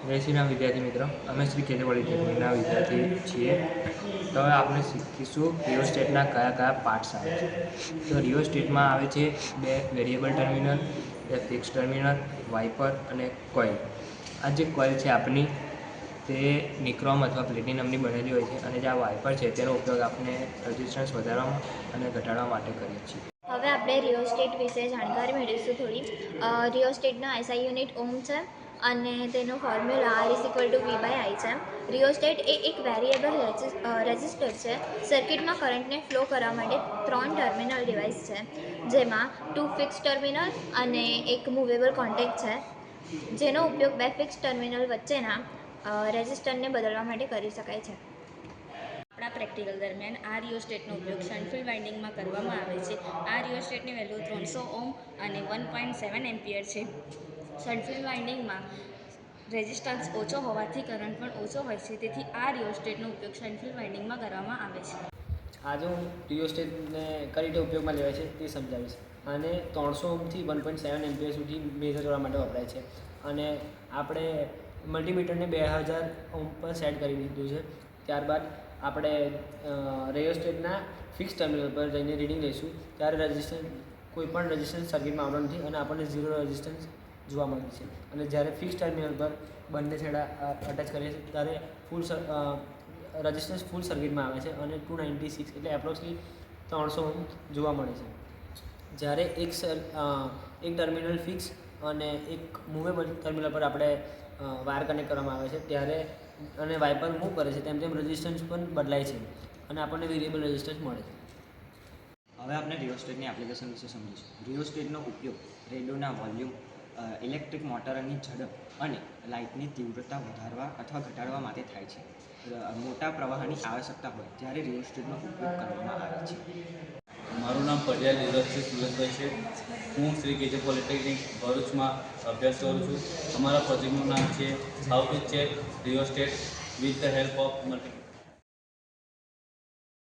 જય શ્રી રામ વિદ્યાર્થી મિત્રો, અમે શ્રી કેજે પોલિટેકનિકના વિદ્યાર્થી છીએ. તો હવે આપણે શીખીશું રિયોસ્ટેટના કયા કયા પાર્ટ્સ આવે છે. તો રિયોસ્ટેટમાં આવે છે બે વેરિયેબલ ટર્મિનલ, બે ફિક્સ ટર્મિનલ, વાઇપર અને કોઇલ. આ જે કોઇલ છે આપણી તે નિક્રોમ અથવા પ્લેટિનમની બનેલી હોય છે, અને જે આ વાઇપર છે તેનો ઉપયોગ આપણે રેઝિસ્ટન્સ વધારવા અને ઘટાડવા માટે કરીએ છીએ. હવે આપણે રિયોસ્ટેટ વિશે જાણકારી મેળવીશું થોડી. રિયોસ્ટેટના એસઆઈ યુનિટ ઓમ છે અને તેનો ફોર્મ્યુલા R=V/I છે. રિયોસ્ટેટ એ એક વેરિયેબલ રેઝિસ્ટર છે. સર્કિટમાં કરંટને ફ્લો કરવા માટે 3 ટર્મિનલ ડિવાઇસ છે, જેમાં 2 ફિક્સ ટર્મિનલ અને એક મૂવેબલ કોન્ટેક્ટ છે, જેનો ઉપયોગ 2 ફિક્સ ટર્મિનલ વચ્ચેના રેઝિસ્ટરને બદલવા માટે કરી શકાય છે. આપણા પ્રેક્ટિકલ દરમિયાન આ રિયોસ્ટેટનો ઉપયોગ શન્ટ વાઇન્ડિંગમાં કરવામાં આવે છે. આ રિયોસ્ટેટની વેલ્યુ 300 ઓમ અને 1.7 એમ્પિયર છે. શન્ટ વાઇન્ડિંગમાં રેઝિસ્ટન્સ ઓછો હોવાથી કરંટ પણ ઓછો હોય છે, તેથી આ રિયોસ્ટેટનો ઉપયોગ શન્ટ વાઇન્ડિંગમાં કરવામાં આવે છે. આજે હું રિયોસ્ટેટને કઈ રીતે ઉપયોગમાં લેવાય છે તે સમજાવીશ. અને 300 ઓમથી 1.7 એમ્પિયર સુધી મેઝર કરવા માટે વપરાય છે. અને આપણે મલ્ટીમીટરને 2000 ઓમ પર સેટ કરી દીધું છે. ત્યારબાદ આપણે રિયોસ્ટેટના ફિક્સ ટર્મિનલ પર જઈને રીડિંગ લઈશું. ત્યારે કોઈ પણ રેઝિસ્ટન્સ સર્કિટમાં આવવાનો નથી અને આપણને ઝીરો રેઝિસ્ટન્સ જોવા મળે છે. અને જ્યારે ફિક્સ ટર્મિનલ પર બંને છેડા અટેચ કરીએ છીએ ત્યારે રેઝિસ્ટન્સ ફૂલ સર્કિટમાં આવે છે અને 296 એટલે એપ્રોક્સલી 300 ઓમ જોવા મળે છે. જ્યારે એક ટર્મિનલ ફિક્સ અને એક મૂવેબલ ટર્મિનલ પર આપણે વાયર કનેક્ટ કરવામાં આવે છે ત્યારે અને વાઇપર મૂવ કરે છે તેમ તેમ રેઝિસ્ટન્સ પણ બદલાય છે અને આપણને વેરિયેબલ રેઝિસ્ટન્સ મળે છે. હવે આપણે રિયોસ્ટેટની એપ્લિકેશન વિશે સમજીશું. રિયોસ્ટેટનો ઉપયોગ રેડિયોના વોલ્યુમ, ઇલેક્ટ્રિક મોટરની ઝડપ અને લાઇટની તીવ્રતા વધારવા અથવા ઘટાડવા માટે થાય છે. મોટા પ્રવાહની આવશ્યકતા હોય ત્યારે રિયોસ્ટેટનો ઉપયોગ કરવામાં આવે છે. મારું નામ પઢિયાર નીરજસિંહ સુરેશભાઈ છે. હું શ્રી કેજે પોલિટેકનિક ભરૂચમાં અભ્યાસ કરું છું. અમારા પ્રોજેક્ટનું નામ છે how to check rheostat with the help of multi